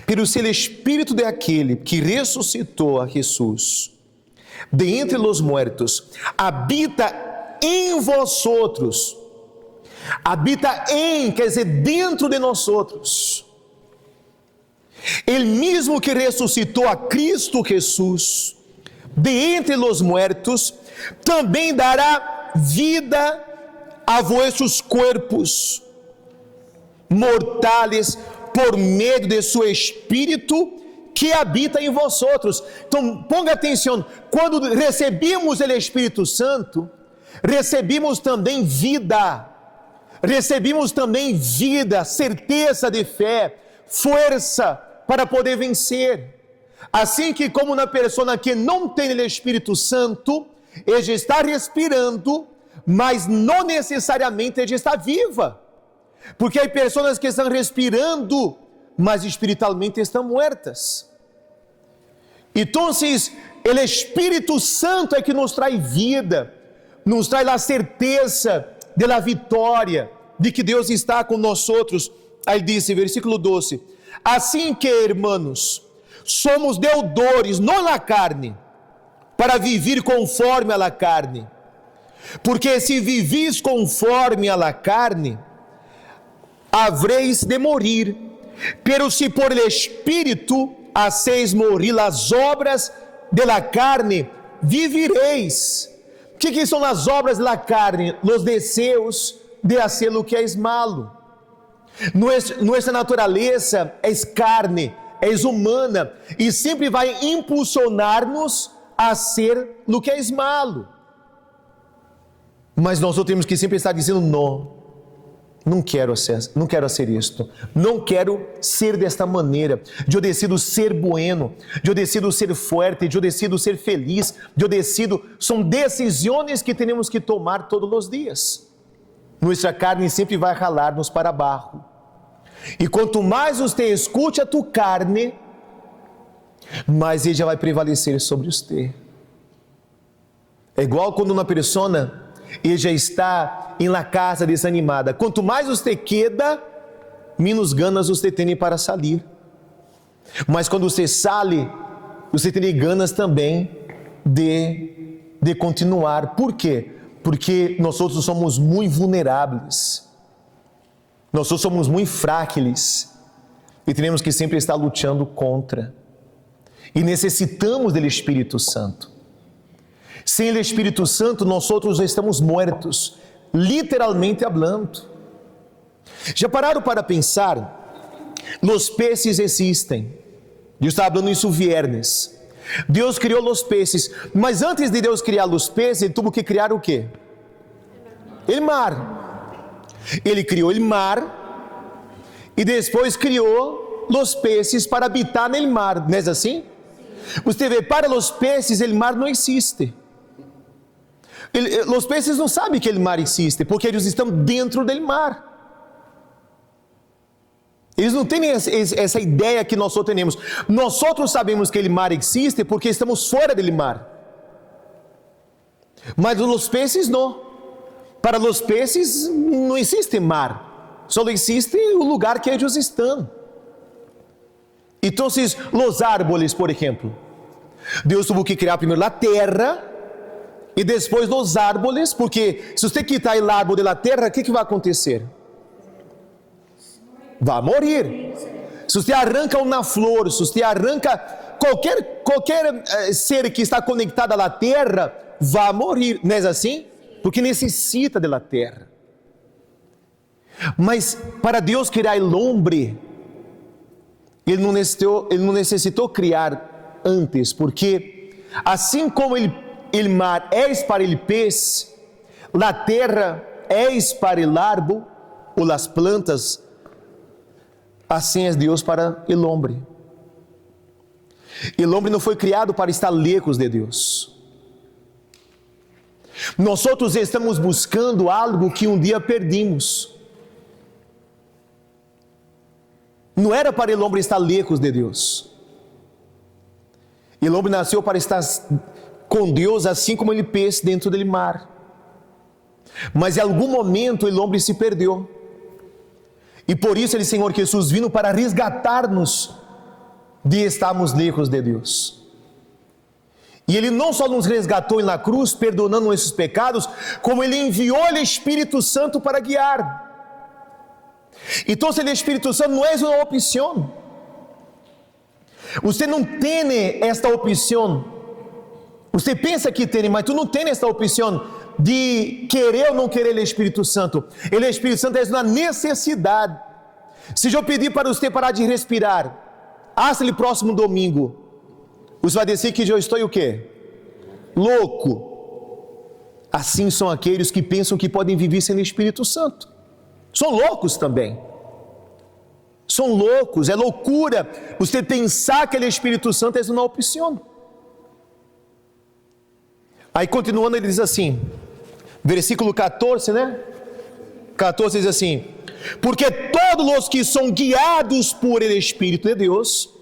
Pero se o Espírito de aquele que ressuscitou a Jesus de entre os mortos habita em vosotros, habita em, quer dizer, dentro de nós outros, ele mesmo que ressuscitou a Cristo Jesus de entre os mortos, também dará vida a vossos corpos mortais por meio de seu Espírito que habita em vós outros. Então, ponga atenção, quando recebemos o Espírito Santo, recebemos também vida, certeza de fé, força para poder vencer. Assim que como na pessoa que não tem o Espírito Santo, ele já está respirando, mas não necessariamente ele está viva, porque há pessoas que estão respirando, mas espiritualmente estão mortas. Então, o Espírito Santo é que nos traz vida, nos traz a certeza da vitória, de que Deus está com nós outros. Aí disse, versículo 12: assim que, irmãos, somos deudores, não na carne, para viver conforme a la carne, porque se vivis conforme a la carne, havreis de morir, pero se por el Espírito haceis morir as obras de la carne, vivireis. O que são as obras da carne? Os desejos de hacer lo que é malo. Nossa natureza é carne, é humana, e sempre vai impulsionar-nos a ser lo que é malo. Mas nós temos que sempre estar dizendo não quero ser isto, não quero ser desta maneira, eu decido ser bueno, eu decido ser forte, eu decido ser feliz, são decisões que temos que tomar todos os dias. Nossa carne sempre vai ralar-nos para baixo, e quanto mais você escute a tua carne, mais ele já vai prevalecer sobre você. É igual quando uma pessoa e já está em la casa desanimada. Quanto mais você queda, menos ganas você tem para sair. Mas quando você sai, você tem ganas também de continuar. Por quê? Porque nós outros somos muito vulneráveis. Nós outros somos muito frágeis e temos que sempre estar lutando contra. E necessitamos do Espírito Santo. Sem o Espírito Santo, nós outros estamos mortos, literalmente falando. Já pararam para pensar? Os peces existem. Eu estava falando isso viernes. Deus criou os peces, mas antes de Deus criar os peces, Ele teve que criar o quê? O mar. Ele criou o mar e depois criou os peces para habitar no mar, não é assim? Você vê, para os peces, o mar não existe. Os peces não sabem que o mar existe, porque eles estão dentro do mar. Eles não têm essa ideia que nós temos. Nós outros sabemos que o mar existe porque estamos fora do mar. Mas os peces não. Para os peces não existe mar. Só existe o lugar que eles estão. Então, os árboles, por exemplo, Deus teve que criar primeiro a terra e depois os árboles, porque se você quitar o árvore da terra, o que vai acontecer? Vai morrer. Se você arranca uma flor, se você arranca qualquer ser que está conectado à terra, vai morrer, não é assim? Porque necessita da terra. Mas para Deus criar o homem, Ele não necessitou criar antes, porque assim como o mar é para o peixe, a terra é para o árbol ou as plantas, assim é Deus para o homem. O homem não foi criado para estar lejos de Deus. Nós outros estamos buscando algo que um dia perdimos. Não era para o homem estar lejos de Deus. O homem nasceu para estar com Deus, assim como ele peixe dentro do mar. Mas em algum momento o homem se perdeu. E por isso o Senhor Jesus vindo para resgatar-nos de estarmos lejos de Deus. E Ele não só nos resgatou na cruz, perdonando nossos pecados, como Ele enviou o Espírito Santo para guiar. Então, o Espírito Santo não é uma opção. Você não tem esta opção. Você pensa que tem, mas tu não tem esta opção de querer ou não querer o Espírito Santo. O Espírito Santo é uma necessidade. Se eu pedir para você parar de respirar, hasta o próximo domingo, você vai dizer que eu estou o quê? Louco. Assim são aqueles que pensam que podem viver sem o Espírito Santo. São loucos também. São loucos, é loucura você pensar que o Espírito Santo é uma opção. Aí continuando ele diz assim, versículo 14, né? 14 diz assim: porque todos os que são guiados por el Espírito de Deus,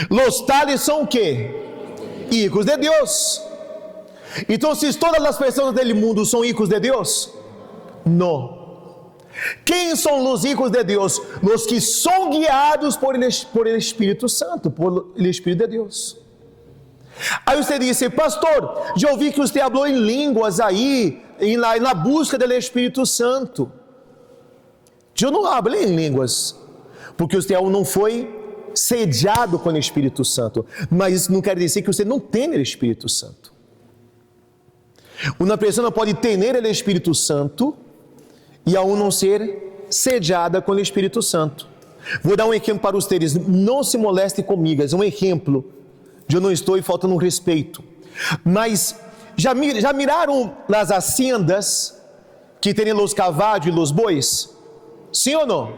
los tales são o quê? Hijos de Deus. Então, se todas as pessoas do mundo são hijos de Deus, não. Quem são os hijos de Deus? Os que são guiados por el Espírito Santo, por el Espírito de Deus. Aí você disse: pastor, já ouvi que você falou em línguas aí, na busca do Espírito Santo. Eu não falei em línguas, porque você não foi sediado com o Espírito Santo, mas isso não quer dizer que você não tenha o Espírito Santo. Uma pessoa pode ter o Espírito Santo e aún não ser sediada com o Espírito Santo. Vou dar um exemplo para vocês, não se moleste comigo, é um exemplo, eu não estou faltando respeito, mas já miraram as haciendas que tem os cavalos e os bois? Sim ou não?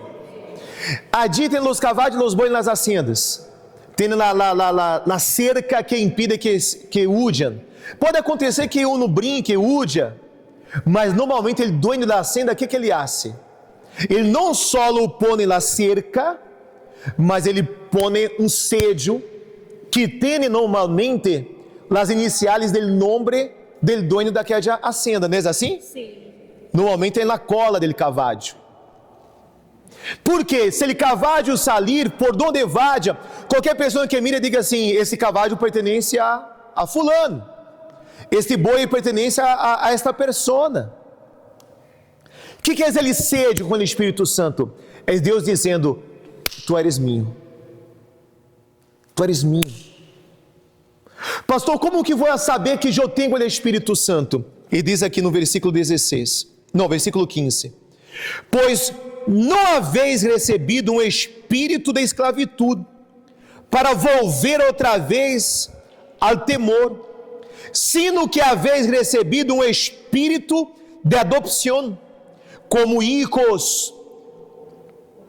Allí tem os cavalos e os bois nas haciendas, tem na cerca que impide que huyan. Pode acontecer que um brinque, huya, mas normalmente o dono da hacienda, o que ele faz? Ele não só o põe na cerca, mas ele põe um sello que tem normalmente as iniciais do nome do dono daquela hacienda, não é assim? Sim. Normalmente é na cola do cavalo. Porque se ele cavalo sair por onde vaja, qualquer pessoa que mire diga assim: esse cavalo pertence a fulano, este boi pertence a esta persona. O que é ele sede com o Espírito Santo? É Deus dizendo: tu eres meu, tu eres meu. Pastor, como que vou saber que eu tenho o Espírito Santo? E diz aqui no versículo 15: pois não haveis recebido um espírito de esclavitud para volver outra vez ao temor, sino que haveis recebido um espírito de adopção, como hijos,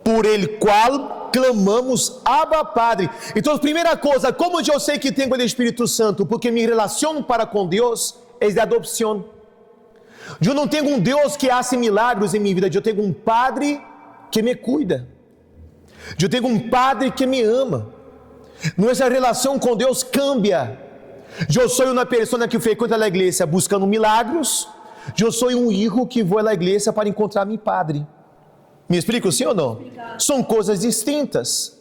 por ele qual clamamos: Abba, Padre. Então, primeira coisa, como eu sei que tenho o Espírito Santo? Porque minha relação para com Deus é de adopção. Eu não tenho um Deus que hace milagres em minha vida, eu tenho um Padre que me cuida, eu tenho um Padre que me ama. Nossa relação com Deus cambia. Eu sou uma pessoa que frequenta a igreja buscando milagres, eu sou um filho que vou à igreja para encontrar meu Padre. Me explico, sim ou não? São coisas distintas.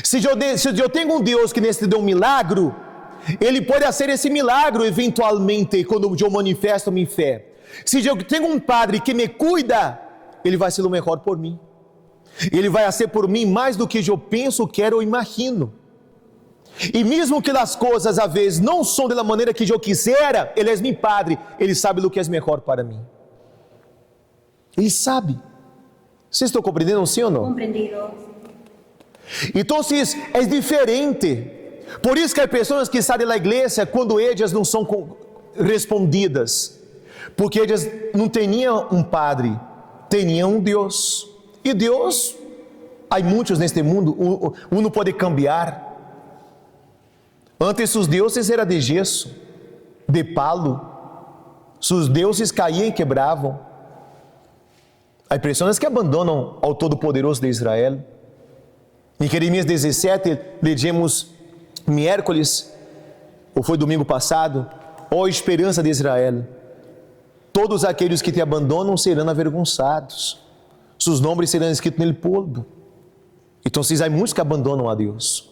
Se eu tenho um Deus que necessita de um milagre, Ele pode fazer esse milagre eventualmente quando eu manifesto minha fé. Se eu tenho um Padre que me cuida, Ele vai ser o melhor por mim. Ele vai fazer por mim mais do que eu penso, quero ou imagino. E mesmo que as coisas às vezes não são da maneira que eu quisera, Ele é meu Padre, Ele sabe do que é melhor para mim. Ele sabe. Vocês estão compreendendo, sim ou não? Compreendido. Então, é diferente. Por isso que há pessoas que saem da igreja quando elas não são respondidas, porque elas não tinham um Padre, tinham um Deus. E Deus, há muitos neste mundo, não pode cambiar. Antes os deuses eram de gesso, de palo, seus deuses caíam e quebravam. Há pessoas que abandonam ao Todo-Poderoso de Israel. Em Jeremias 17, lemos miércoles, ou foi domingo passado: ó esperança de Israel, todos aqueles que te abandonam serão avergonçados, seus nomes serão escritos no polvo. Então, há muitos que abandonam a Deus.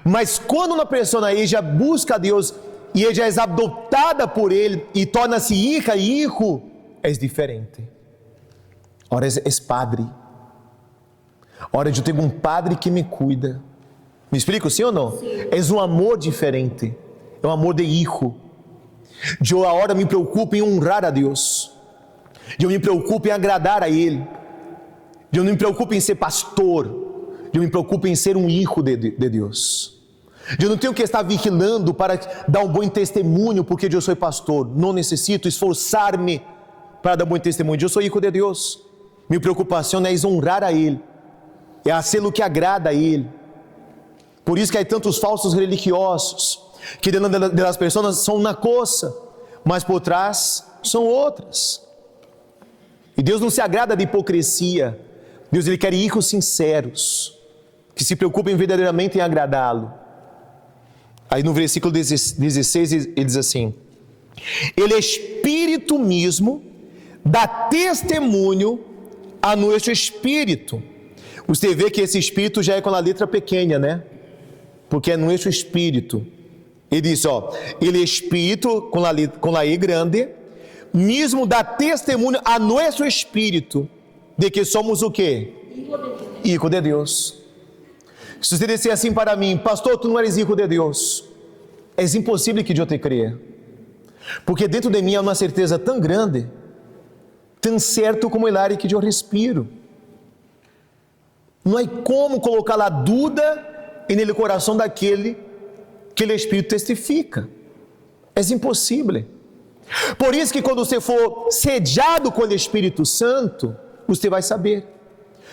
Mas quando uma pessoa já busca a Deus e ela já é adotada por Ele e torna-se hija e hijo, é diferente. Ora, és padre. Ora, eu tenho um padre que me cuida. Me explico, sim ou não? Sim. É um amor diferente. É um amor de hijo. Eu agora me preocupo em honrar a Deus. Eu me preocupo em agradar a Ele. Eu não me preocupo em ser pastor. Eu me preocupo em ser um hijo de Deus. Eu não tenho que estar vigilando para dar um bom testemunho porque eu sou pastor. Não necessito esforçar-me para dar um bom testemunho. Eu sou hijo de Deus. Minha preocupação é honrar a Ele. É fazer o que agrada a Ele. Por isso que há tantos falsos religiosos, que dentro das pessoas são uma coisa, mas por trás são outras. E Deus não se agrada de hipocrisia. Deus, Ele quer hijos sinceros, que se preocupem verdadeiramente em agradá-lo. Aí no versículo 16 ele diz assim: Ele Espírito mesmo dá testemunho a nosso espírito. Você vê que esse espírito já é com a letra pequena, né? Porque é nosso espírito. Ele diz, Ele Espírito com a E grande, mesmo dá testemunho a nosso espírito de que somos o quê? Hijo de Deus. Se você disser assim para mim, pastor, tu não eres hijo de Deus, é impossível que eu te creia, porque dentro de mim há uma certeza tão grande, tão certo como o ar que eu respiro. Não há como colocar a dúvida no coração daquele que o Espírito testifica. É impossível. Por isso que quando você for sediado com o Espírito Santo, você vai saber,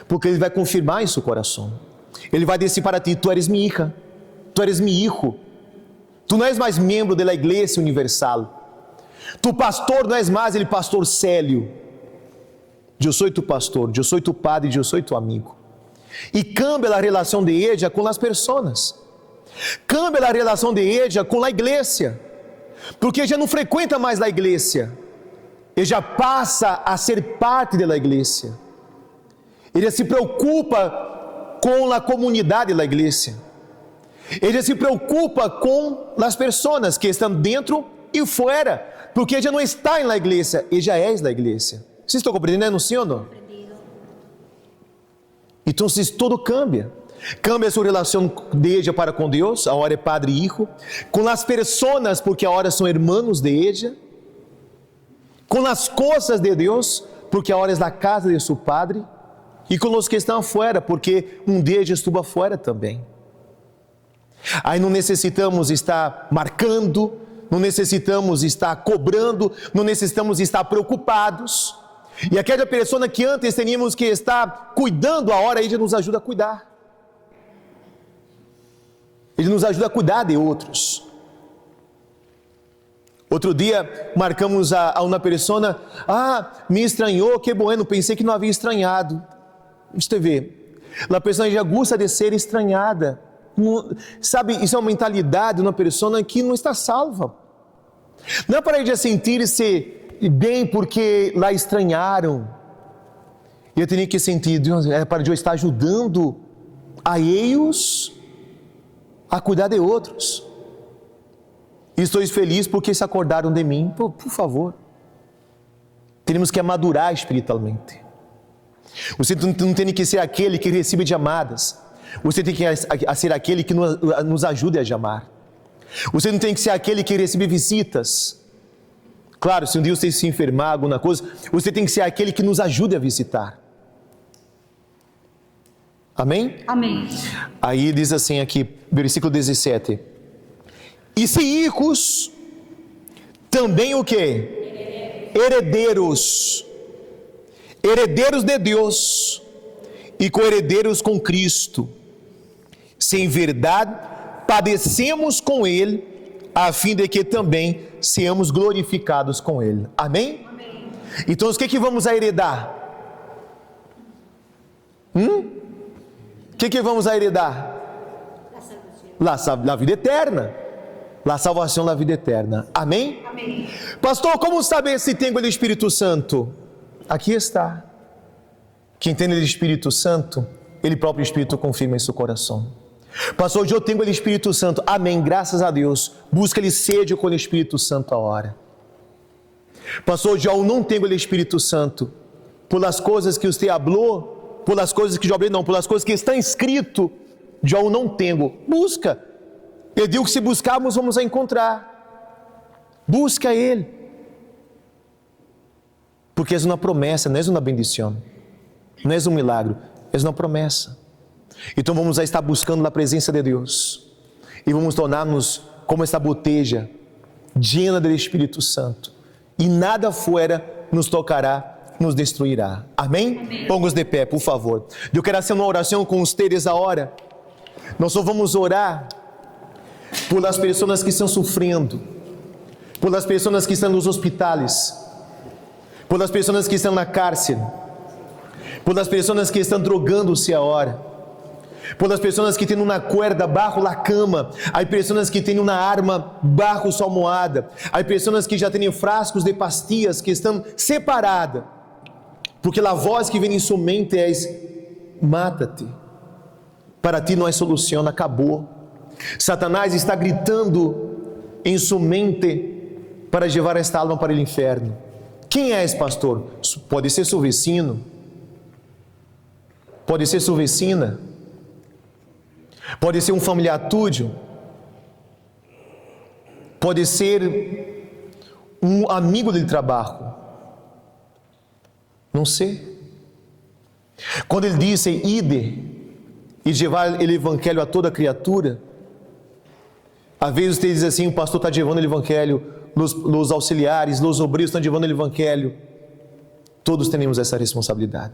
porque Ele vai confirmar em seu coração. Ele vai dizer para ti, tu eres minha hija, tu eres mi hijo, tu não és mais membro da Igreja Universal, tu pastor não és mais ele pastor Célio, eu sou tu pastor, eu sou tu padre, eu sou tu amigo. E cambia a relação de ella com as pessoas, cambia a relação de ella com a igreja, porque já não frequenta mais a igreja, ele já passa a ser parte da igreja, ele se preocupa com a comunidade da igreja, ele se preocupa com as pessoas que estão dentro e fora, porque ele já não está na igreja, ele já é da igreja. Vocês estão compreendendo, sim ou não? Então, tudo cambia. Cambia a sua relação de ella para com Deus, agora é padre e hijo, com as pessoas, porque agora são irmãos de ella, com as coisas de Deus, porque agora é da casa de seu padre, e com os que estão afuera, porque um dia estuvo afuera também. Aí não necessitamos estar marcando, não necessitamos estar cobrando, não necessitamos estar preocupados. E aquela pessoa que antes teníamos que estar cuidando, a hora Ele nos ajuda a cuidar. Ele nos ajuda a cuidar de outros. Outro dia marcamos a uma pessoa, me estranhou, que bueno, pensei que não havia estranhado. Você vê, a pessoa já gosta de ser estranhada. Não, sabe, isso é uma mentalidade de uma pessoa que não está salva. Não é para ela sentir-se bem porque lá estranharam. Eu tinha que sentir, Deus, é para eu estar ajudando a eles a cuidar de outros. E estou feliz porque se acordaram de mim. Por favor, temos que amadurar espiritualmente. Você não tem que ser aquele que recebe chamadas. Você tem que ser aquele que nos ajude a chamar. Você não tem que ser aquele que recebe visitas. Claro, se um dia você se enfermar, alguma coisa, você tem que ser aquele que nos ajude a visitar. Amém? Amém. Aí diz assim aqui, versículo 17. E se hijos, também o quê? Herederos. Herederos de Deus e co-herederos com Cristo. Se em verdade padecemos com Ele, a fim de que também sejamos glorificados com Ele. Amém? Amém. Então, o que vamos a heredar? O que vamos a heredar? A vida eterna. A salvação da vida eterna. Amém? Amém. Pastor, como saber se tenho o Espírito Santo? Aqui está. Quem tem o Espírito Santo Ele próprio Espírito confirma em seu coração. Pastor, hoje eu tenho o Espírito Santo. Amém, graças a Deus. Busca-lhe sede com o Espírito Santo a hora. Pastor, hoje eu não tenho o Espírito Santo. Pelas coisas que você falou, pelas coisas que eu falei, não, pelas coisas que estão escrito, eu não tenho. Busca. Eu digo que se buscarmos, vamos a encontrar. Busca Ele. Porque é uma promessa, não é uma bendição. Não é um milagre, é uma promessa. Então vamos a estar buscando a presença de Deus. E vamos tornar-nos como esta boteja, llena do Espírito Santo. E nada fora nos tocará, nos destruirá. Amém? Ponga-os de pé, por favor. Eu quero fazer uma oração com vocês agora. Nós só vamos orar por as pessoas que estão sofrendo, por as pessoas que estão nos hospitais, por as pessoas que estão na cárcere, por as pessoas que estão drogando-se agora, por as pessoas que têm uma cuerda bajo a cama, há pessoas que têm uma arma bajo sua almohada, há pessoas que já têm frascos de pastillas que estão separadas, porque a voz que vem em sua mente é: mata-te, para ti não há solução, acabou. Satanás está gritando em sua mente para levar esta alma para o inferno. Quem é esse pastor? Pode ser seu vecino, pode ser sua vecina, pode ser um familiar tuyo, pode ser um amigo de trabalho, não sei. Quando ele disse: ide e levar o evangelho a toda criatura, às vezes você diz assim: o pastor está levando o evangelho, os auxiliares, os obreiros estão levando o evangelho. Todos temos essa responsabilidade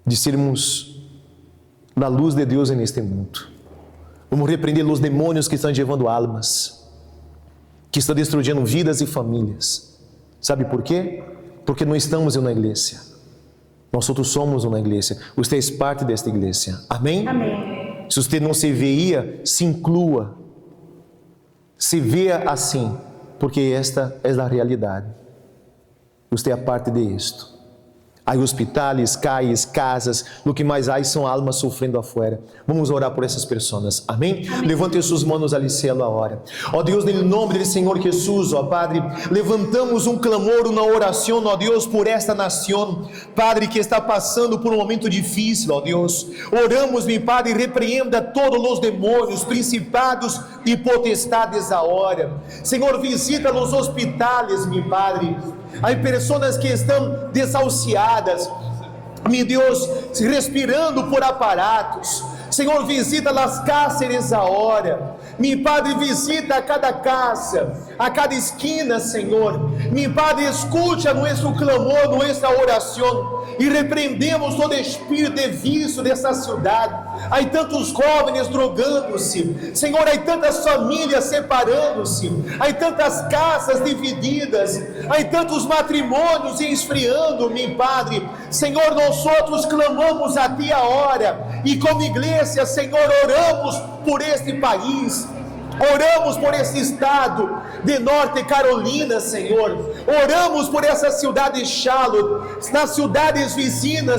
de sermos a luz de Deus neste mundo. Vamos repreender os demônios que estão levando almas, que estão destruindo vidas e famílias. Sabe por quê? Porque não estamos em uma igreja. Nós outros somos uma igreja. Você é parte desta igreja. Amém? Amém. Se você não se veia, se inclua. Se veja assim, porque esta é a realidade. Você é parte de isto. Há hospitais, cais, casas, o que mais há são almas sofrendo afuera. Vamos orar por essas pessoas. Amém? Levante suas mãos al cielo agora. Ó Deus, no nome do Senhor Jesus, ó Padre, levantamos um clamor, uma oração, ó Deus, por esta nação, Padre, que está passando por um momento difícil, ó Deus. Oramos, meu Padre, repreenda todos os demônios, principados e potestades agora. Senhor, visita os hospitais, meu Padre. Há pessoas que estão desahuciadas, meu Deus, respirando por aparatos. Senhor, visita as cárceres agora. Meu Padre, visita a cada casa, a cada esquina, Senhor. Meu Padre, escute nosso clamor, nossa oração, e repreendemos todo espírito de vício dessa cidade. Há tantos jovens drogando-se, Senhor, há tantas famílias separando-se, há tantas casas divididas, há tantos matrimônios esfriando, meu Padre. Senhor, nós outros clamamos a Ti agora, e como igreja, Senhor, oramos por este país, oramos por esse estado de Norte Carolina, Senhor, oramos por essa cidade de Charlotte, nas cidades vizinhas,